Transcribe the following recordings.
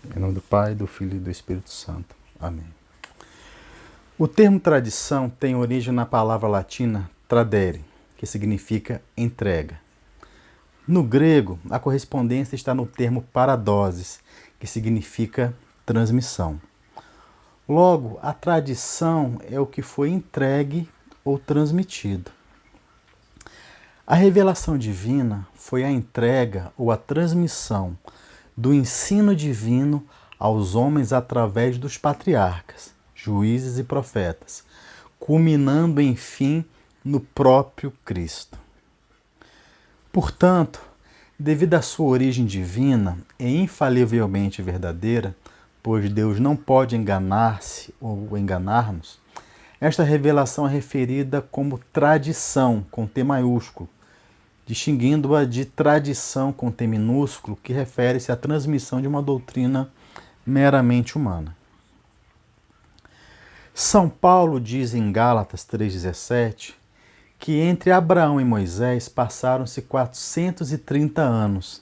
Em nome do Pai, do Filho e do Espírito Santo. Amém. O termo tradição tem origem na palavra latina tradere, que significa entrega. No grego, a correspondência está no termo paradoses, que significa transmissão. Logo, a tradição é o que foi entregue ou transmitido. A revelação divina foi a entrega ou a transmissão do ensino divino aos homens através dos patriarcas, juízes e profetas, culminando, enfim, no próprio Cristo. Portanto, devido à sua origem divina e infalivelmente verdadeira, pois Deus não pode enganar-se ou enganar-nos, esta revelação é referida como tradição, com T maiúsculo, distinguindo-a de tradição, com T minúsculo, que refere-se à transmissão de uma doutrina meramente humana. São Paulo diz em Gálatas 3,17 que entre Abraão e Moisés passaram-se 430 anos.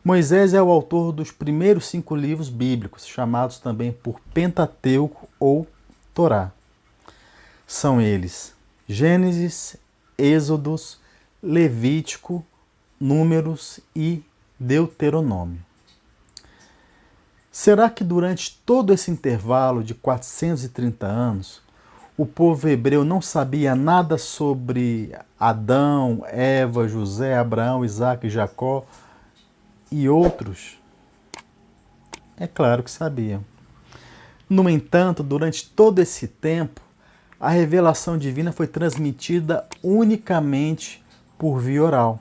Moisés é o autor dos primeiros 5 livros bíblicos, chamados também por Pentateuco ou Torá. São eles Gênesis, Êxodos, Levítico, Números e Deuteronômio. Será que durante todo esse intervalo de 430 anos, o povo hebreu não sabia nada sobre Adão, Eva, José, Abraão, Isaac, Jacó e outros? É claro que sabiam. No entanto, durante todo esse tempo, a revelação divina foi transmitida unicamente por via oral.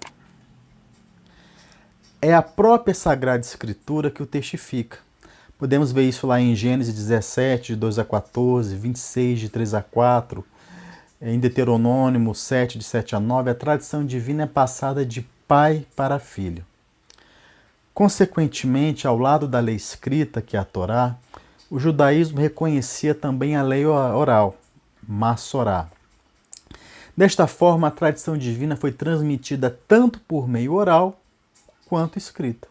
É a própria Sagrada Escritura que o testifica. Podemos ver isso lá em Gênesis 17, de 2 a 14, 26, de 3 a 4, em Deuteronômio 7, de 7 a 9. A tradição divina é passada de pai para filho. Consequentemente, ao lado da lei escrita, que é a Torá, o judaísmo reconhecia também a lei oral, Massorá. Desta forma, a tradição divina foi transmitida tanto por meio oral quanto escrita.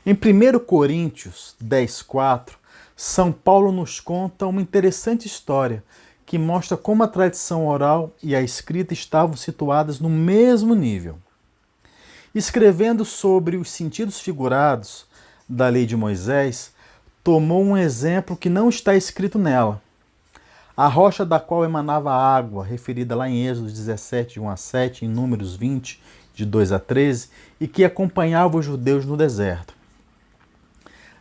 Em 1 Coríntios 10,4, São Paulo nos conta uma interessante história que mostra como a tradição oral e a escrita estavam situadas no mesmo nível. Escrevendo sobre os sentidos figurados da lei de Moisés, tomou um exemplo que não está escrito nela. A rocha da qual emanava água, referida lá em Êxodo 17, de 1 a 7, em Números 20, de 2 a 13, e que acompanhava os judeus no deserto.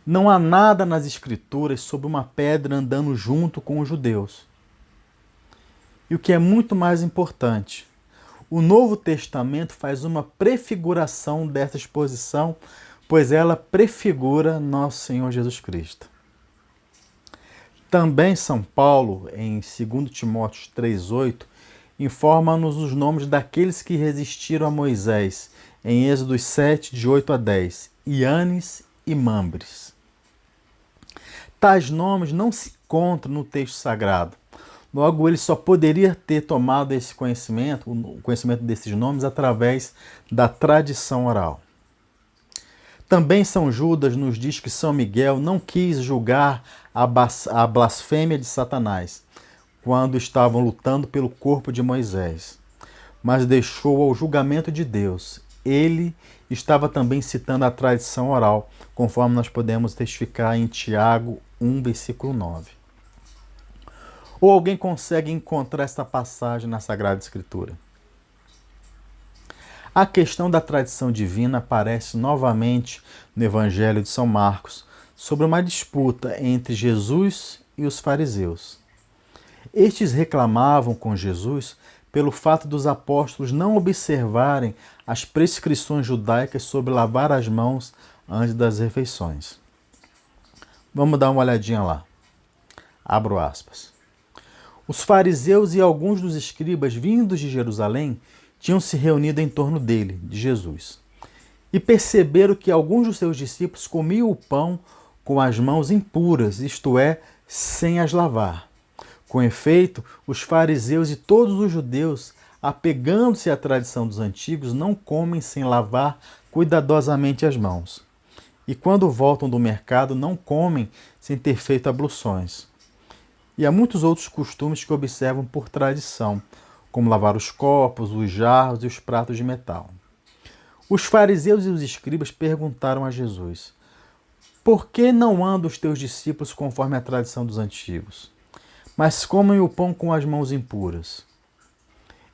Não há nada nas Escrituras sobre uma pedra andando junto com os judeus. E o que é muito mais importante, o Novo Testamento faz uma prefiguração dessa exposição, pois ela prefigura nosso Senhor Jesus Cristo. Também São Paulo, em 2 Timóteo 3,8, informa-nos os nomes daqueles que resistiram a Moisés, em Êxodo 7, de 8 a 10, Ianes e Mambres. Tais nomes não se encontram no texto sagrado. Logo, ele só poderia ter tomado esse conhecimento, o conhecimento desses nomes, através da tradição oral. Também São Judas nos diz que São Miguel não quis julgar a blasfêmia de Satanás quando estavam lutando pelo corpo de Moisés, mas deixou ao julgamento de Deus. Ele estava também citando a tradição oral, conforme nós podemos testificar em Tiago 1, versículo 9. Ou alguém consegue encontrar essa passagem na Sagrada Escritura? A questão da tradição divina aparece novamente no Evangelho de São Marcos, sobre uma disputa entre Jesus e os fariseus. Estes reclamavam com Jesus pelo fato dos apóstolos não observarem as prescrições judaicas sobre lavar as mãos antes das refeições. Vamos dar uma olhadinha lá. Abro aspas. Os fariseus e alguns dos escribas vindos de Jerusalém tinham se reunido em torno dele, de Jesus, e perceberam que alguns dos seus discípulos comiam o pão com as mãos impuras, isto é, sem as lavar. Com efeito, os fariseus e todos os judeus, apegando-se à tradição dos antigos, não comem sem lavar cuidadosamente as mãos. e quando voltam do mercado não comem sem ter feito abluções. E há muitos outros costumes que observam por tradição, como lavar os copos, os jarros e os pratos de metal. Os fariseus e os escribas perguntaram a Jesus: por que não andam os teus discípulos conforme a tradição dos antigos, mas comem o pão com as mãos impuras?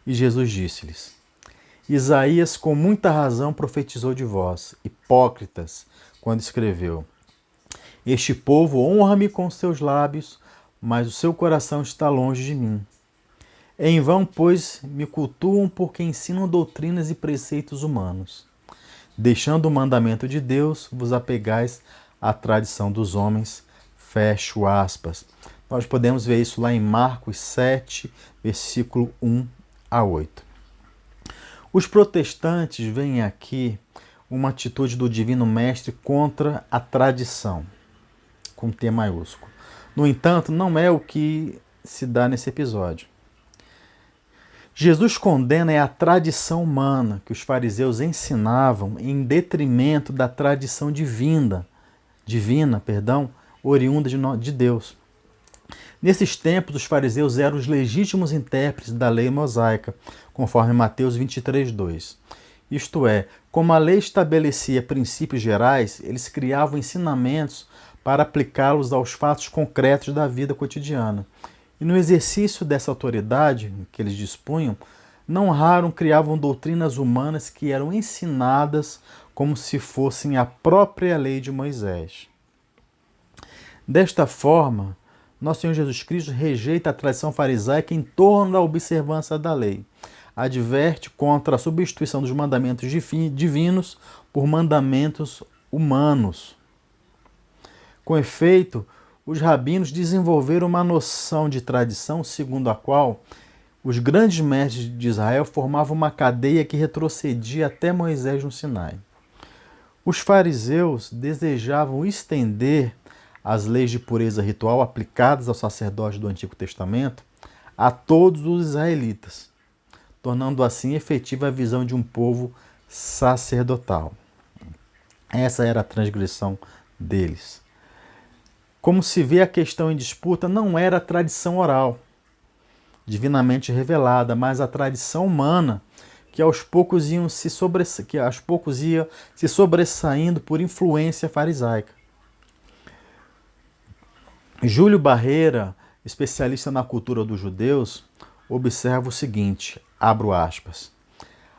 E Jesus disse-lhes: Isaías com muita razão profetizou de vós, hipócritas, quando escreveu: este povo honra-me com seus lábios, mas o seu coração está longe de mim. Em vão, pois, me cultuam porque ensinam doutrinas e preceitos humanos. Deixando o mandamento de Deus, vos apegais à tradição dos homens. Fecho aspas. Nós podemos ver isso lá em Marcos 7, versículo 1 a 8. Os protestantes veem aqui uma atitude do Divino Mestre contra a tradição, com T maiúsculo. No entanto, não é o que se dá nesse episódio. Jesus condena a tradição humana que os fariseus ensinavam em detrimento da tradição divina, oriunda de Deus. Nesses tempos, os fariseus eram os legítimos intérpretes da lei mosaica, conforme Mateus 23, 2. Isto é, como a lei estabelecia princípios gerais, eles criavam ensinamentos para aplicá-los aos fatos concretos da vida cotidiana. E no exercício dessa autoridade que eles dispunham, não raro criavam doutrinas humanas que eram ensinadas como se fossem a própria lei de Moisés. Desta forma, nosso Senhor Jesus Cristo rejeita a tradição farisaica em torno da observância da lei. Adverte contra a substituição dos mandamentos divinos por mandamentos humanos. Com efeito, os rabinos desenvolveram uma noção de tradição segundo a qual os grandes mestres de Israel formavam uma cadeia que retrocedia até Moisés no Sinai. Os fariseus desejavam estender as leis de pureza ritual aplicadas aos sacerdotes do Antigo Testamento a todos os israelitas, tornando assim efetiva a visão de um povo sacerdotal. Essa era a transgressão deles. Como se vê, a questão em disputa não era a tradição oral, divinamente revelada, mas a tradição humana, que aos poucos ia se sobressaindo por influência farisaica. Júlio Barreira, especialista na cultura dos judeus, observa o seguinte, abro aspas: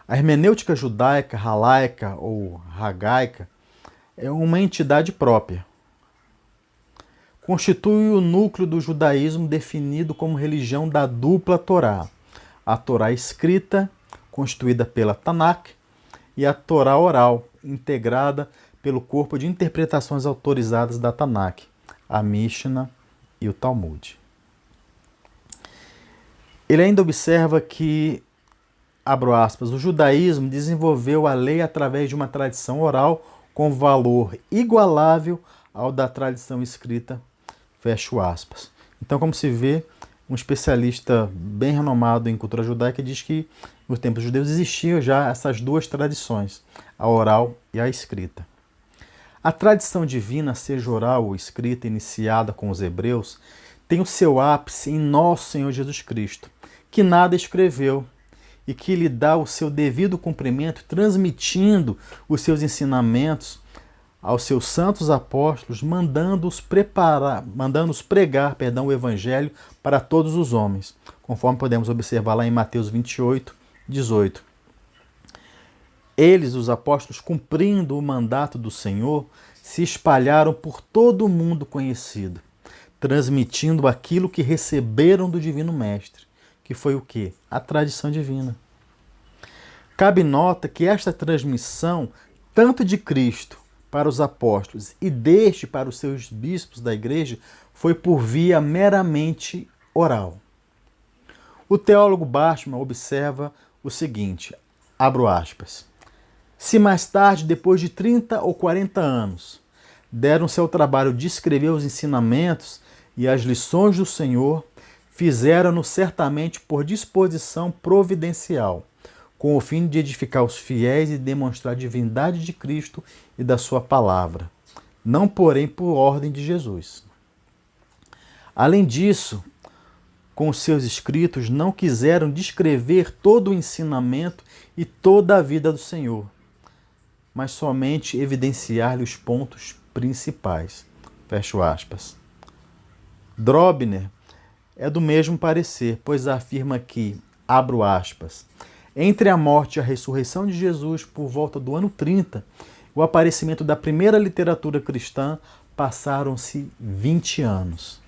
a hermenêutica judaica, halaica ou ragaica é uma entidade própria. Constitui o núcleo do judaísmo definido como religião da dupla Torá. A Torá escrita, constituída pela Tanakh, e a Torá oral, integrada pelo corpo de interpretações autorizadas da Tanakh, a Mishnah e o Talmud. Ele ainda observa que, abro aspas, o judaísmo desenvolveu a lei através de uma tradição oral com valor igualável ao da tradição escrita, fecho aspas. Então, como se vê, um especialista bem renomado em cultura judaica diz que nos tempos judeus existiam já essas duas tradições, a oral e a escrita. A tradição divina, seja oral ou escrita, iniciada com os hebreus, tem o seu ápice em nosso Senhor Jesus Cristo, que nada escreveu e que lhe dá o seu devido cumprimento, transmitindo os seus ensinamentos aos seus santos apóstolos, mandando-os pregar o Evangelho para todos os homens, conforme podemos observar lá em Mateus 28, 18. Eles, os apóstolos, cumprindo o mandato do Senhor, se espalharam por todo o mundo conhecido, transmitindo aquilo que receberam do Divino Mestre, que foi o quê? A tradição divina. Cabe nota que esta transmissão, tanto de Cristo para os apóstolos e deste para os seus bispos da igreja, foi por via meramente oral. O teólogo Bachmann observa o seguinte, abro aspas: se mais tarde, depois de 30 ou 40 anos, deram-se ao trabalho de escrever os ensinamentos e as lições do Senhor, fizeram-no certamente por disposição providencial, com o fim de edificar os fiéis e demonstrar a divindade de Cristo e da sua palavra. não porém por ordem de Jesus. Além disso, com os seus escritos, não quiseram descrever todo o ensinamento e toda a vida do Senhor, mas somente evidenciar-lhe os pontos principais. Fecho aspas. Drobner é do mesmo parecer, pois afirma que, abro aspas, entre a morte e a ressurreição de Jesus, por volta do ano 30, o aparecimento da primeira literatura cristã, passaram-se 20 anos.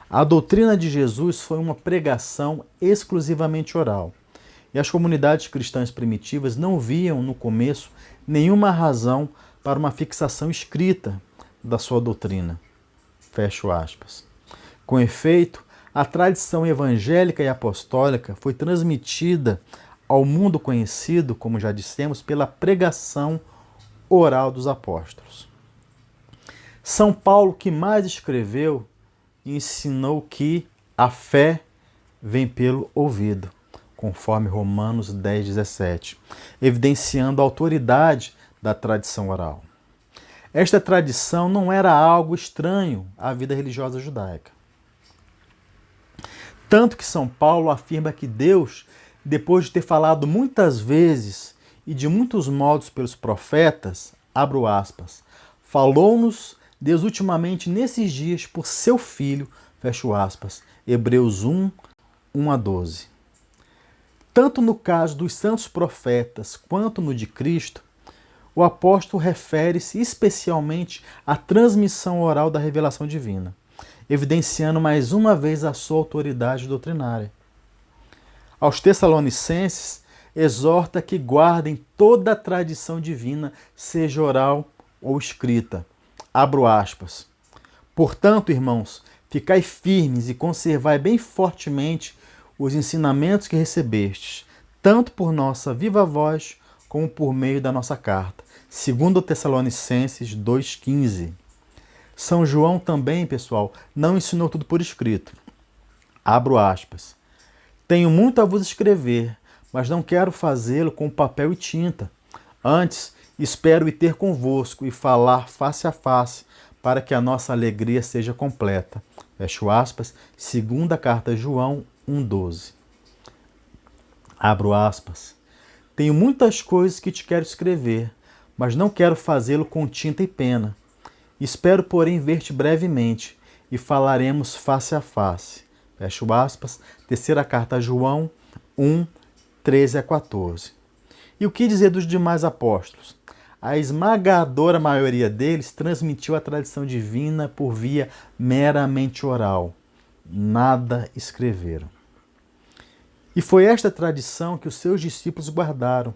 A doutrina de Jesus foi uma pregação exclusivamente oral, e as comunidades cristãs primitivas não viam, no começo, nenhuma razão para uma fixação escrita da sua doutrina. Fecho aspas. Com efeito, a tradição evangélica e apostólica foi transmitida ao mundo conhecido, como já dissemos, pela pregação oral dos apóstolos. São Paulo, que mais escreveu, ensinou que a fé vem pelo ouvido, conforme Romanos 10:17, evidenciando a autoridade da tradição oral. Esta tradição não era algo estranho à vida religiosa judaica. Tanto que São Paulo afirma que Deus, depois de ter falado muitas vezes e de muitos modos pelos profetas, abro aspas, falou-nos Deus ultimamente nesses dias por seu Filho, fecho aspas, Hebreus 1, 1-12. Tanto no caso dos santos profetas quanto no de Cristo, o apóstolo refere-se especialmente à transmissão oral da revelação divina, evidenciando mais uma vez a sua autoridade doutrinária. Aos Tessalonicenses, exorta que guardem toda a tradição divina, seja oral ou escrita. Abro aspas. Portanto, irmãos, ficai firmes e conservai bem fortemente os ensinamentos que recebestes, tanto por nossa viva voz, como por meio da nossa carta. 2 Tessalonicenses 2,15. São João também, pessoal, não ensinou tudo por escrito. Abro aspas. Tenho muito a vos escrever, mas não quero fazê-lo com papel e tinta. Antes, espero ir ter convosco e falar face a face, para que a nossa alegria seja completa. Fecho aspas, segunda carta a João 1,12. Abro aspas. Tenho muitas coisas que te quero escrever, mas não quero fazê-lo com tinta e pena. Espero, porém, ver-te brevemente e falaremos face a face. Fecho aspas, terceira carta a João 1, 13-14. E o que dizer dos demais apóstolos? A esmagadora maioria deles transmitiu a tradição divina por via meramente oral. Nada escreveram. E foi esta tradição que os seus discípulos guardaram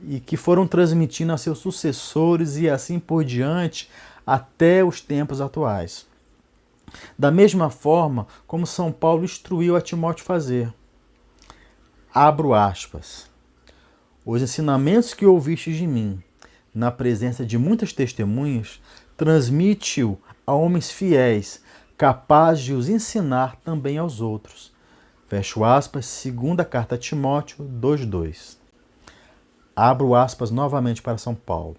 e que foram transmitindo a seus sucessores e assim por diante até os tempos atuais. Da mesma forma como São Paulo instruiu a Timóteo fazer. Abro aspas. Os ensinamentos que ouvistes de mim, na presença de muitas testemunhas, transmite-o a homens fiéis, capazes de os ensinar também aos outros. Fecho aspas, segunda carta a Timóteo 2,2. Abro aspas novamente para São Paulo.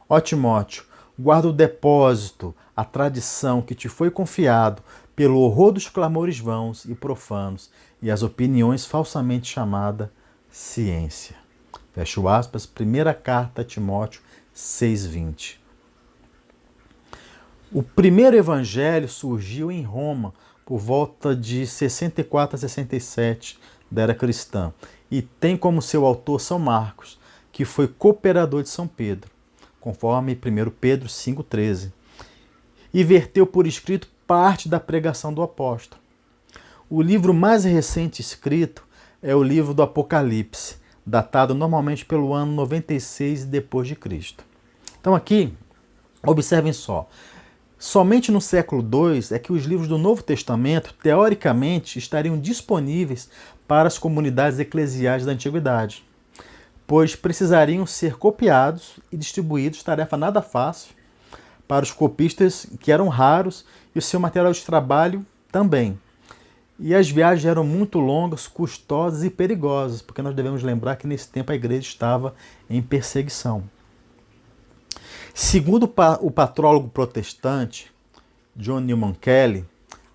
Ó Timóteo, guarda o depósito, a tradição que te foi confiado pelo horror dos clamores vãos e profanos e as opiniões falsamente chamadas ciência. Fecho aspas, primeira carta a Timóteo 6,20. O primeiro evangelho surgiu em Roma por volta de 64 a 67 da era cristã e tem como seu autor São Marcos, que foi cooperador de São Pedro, conforme 1 Pedro 5,13, e verteu por escrito parte da pregação do apóstolo. O livro mais recente escrito é o livro do Apocalipse, datado normalmente pelo ano 96 depois de Cristo. Então aqui, observem só, somente no século II é que os livros do Novo Testamento, teoricamente, estariam disponíveis para as comunidades eclesiais da Antiguidade, pois precisariam ser copiados e distribuídos, tarefa nada fácil, para os copistas que eram raros e o seu material de trabalho também. E as viagens eram muito longas, custosas e perigosas, porque nós devemos lembrar que nesse tempo a igreja estava em perseguição. Segundo o patrólogo protestante John Newman Kelly,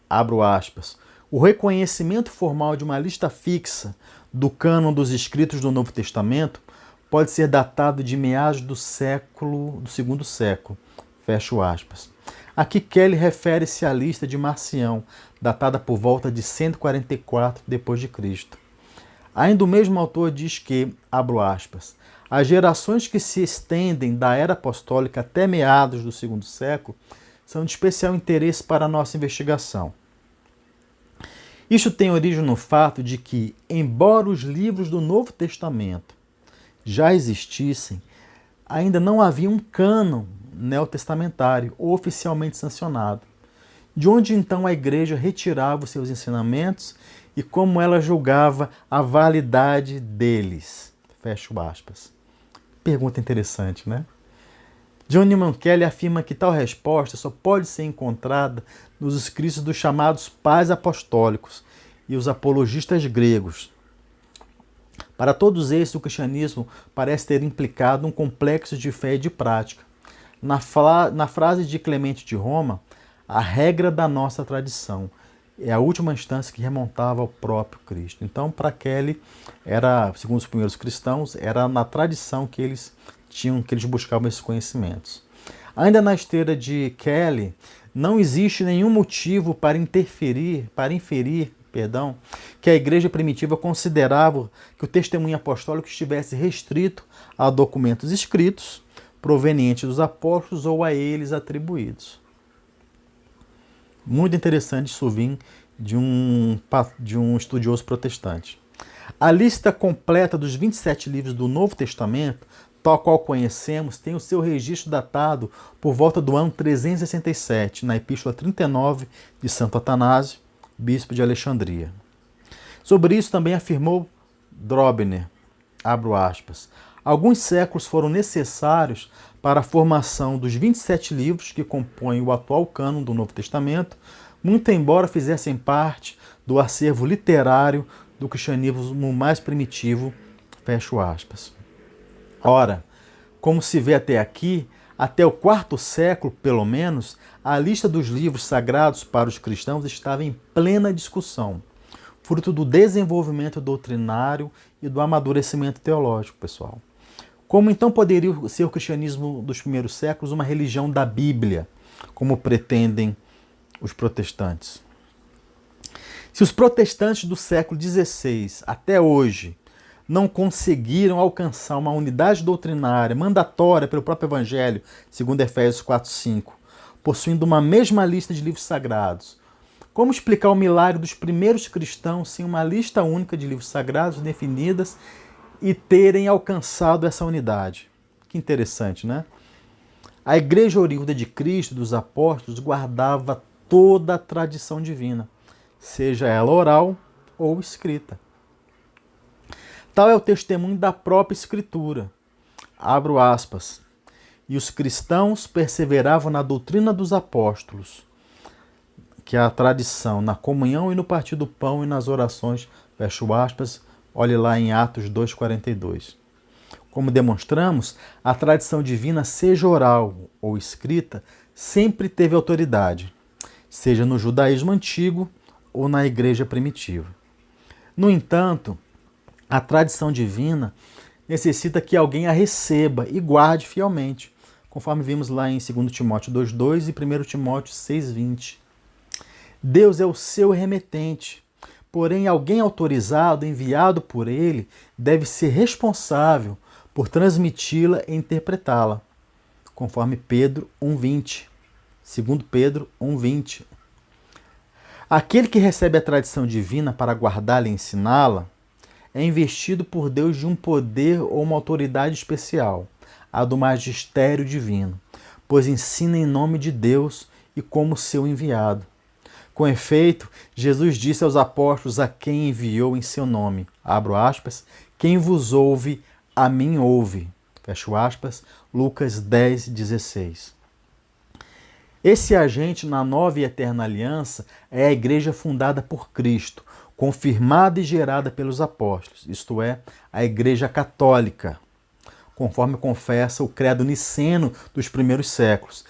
abro aspas, o reconhecimento formal de uma lista fixa do cânon dos escritos do Novo Testamento pode ser datado de meados do segundo século, fecho aspas. Aqui Kelly refere-se à lista de Marcião, datada por volta de 144 d.C. Ainda o mesmo autor diz que, abro aspas, as gerações que se estendem da era apostólica até meados do segundo século são de especial interesse para a nossa investigação. Isso tem origem no fato de que, embora os livros do Novo Testamento já existissem, ainda não havia um cânon neotestamentário oficialmente sancionado, de onde então a igreja retirava os seus ensinamentos e como ela julgava a validade deles. Fecho aspas. Pergunta interessante, né? John Newman Kelly afirma que tal resposta só pode ser encontrada nos escritos dos chamados pais apostólicos e os apologistas gregos. Para todos esses, o cristianismo parece ter implicado um complexo de fé e de prática. Na frase de Clemente de Roma, a regra da nossa tradição é a última instância que remontava ao próprio Cristo. Então, para Kelly, era, segundo os primeiros cristãos, era na tradição que eles buscavam esses conhecimentos. Ainda na esteira de Kelly, não existe nenhum motivo para inferir, que a igreja primitiva considerava que o testemunho apostólico estivesse restrito a documentos escritos, provenientes dos apóstolos ou a eles atribuídos. Muito interessante isso vir de um estudioso protestante. A lista completa dos 27 livros do Novo Testamento, tal qual conhecemos, tem o seu registro datado por volta do ano 367, na Epístola 39 de Santo Atanásio, bispo de Alexandria. Sobre isso também afirmou Drobner, abro aspas, alguns séculos foram necessários para a formação dos 27 livros que compõem o atual cânon do Novo Testamento, muito embora fizessem parte do acervo literário do cristianismo mais primitivo, fecho aspas. Ora, como se vê até aqui, até o IV século, pelo menos, a lista dos livros sagrados para os cristãos estava em plena discussão, fruto do desenvolvimento doutrinário e do amadurecimento teológico, pessoal. Como então poderia ser o cristianismo dos primeiros séculos uma religião da Bíblia, como pretendem os protestantes? Se os protestantes do século XVI até hoje não conseguiram alcançar uma unidade doutrinária mandatória pelo próprio Evangelho, segundo Efésios 4:5, possuindo uma mesma lista de livros sagrados, como explicar o milagre dos primeiros cristãos sem uma lista única de livros sagrados definidas e terem alcançado essa unidade? Que interessante, né? A igreja oriunda de Cristo, dos apóstolos, guardava toda a tradição divina, seja ela oral ou escrita. Tal é o testemunho da própria Escritura. Abro aspas. E os cristãos perseveravam na doutrina dos apóstolos, que é a tradição, na comunhão e no partir do pão e nas orações, fecho aspas, olhe lá em Atos 2,42. Como demonstramos, a tradição divina, seja oral ou escrita, sempre teve autoridade, seja no judaísmo antigo ou na igreja primitiva. No entanto, a tradição divina necessita que alguém a receba e guarde fielmente, conforme vimos lá em 2 Timóteo 2,2 e 1 Timóteo 6,20. Deus é o seu remetente, porém alguém autorizado, enviado por ele, deve ser responsável por transmiti-la e interpretá-la, conforme Pedro 1,20. 2 Pedro 1,20. Aquele que recebe a tradição divina para guardá-la e ensiná-la é investido por Deus de um poder ou uma autoridade especial, a do magistério divino, pois ensina em nome de Deus e como seu enviado. Com efeito, Jesus disse aos apóstolos a quem enviou em seu nome, abro aspas, quem vos ouve, a mim ouve, fecho aspas, Lucas 10,16. Esse agente na nova e eterna aliança é a igreja fundada por Cristo, confirmada e gerada pelos apóstolos, isto é, a Igreja Católica. conforme confessa o credo niceno dos primeiros séculos.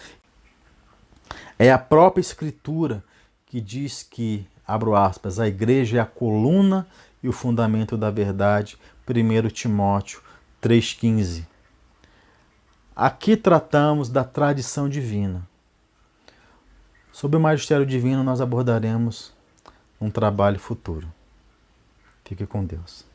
É a própria Escritura que diz que, abro aspas, a igreja é a coluna e o fundamento da verdade, 1 Timóteo 3,15. Aqui tratamos da tradição divina. Sobre o magistério divino nós abordaremos um trabalho futuro. Fique com Deus.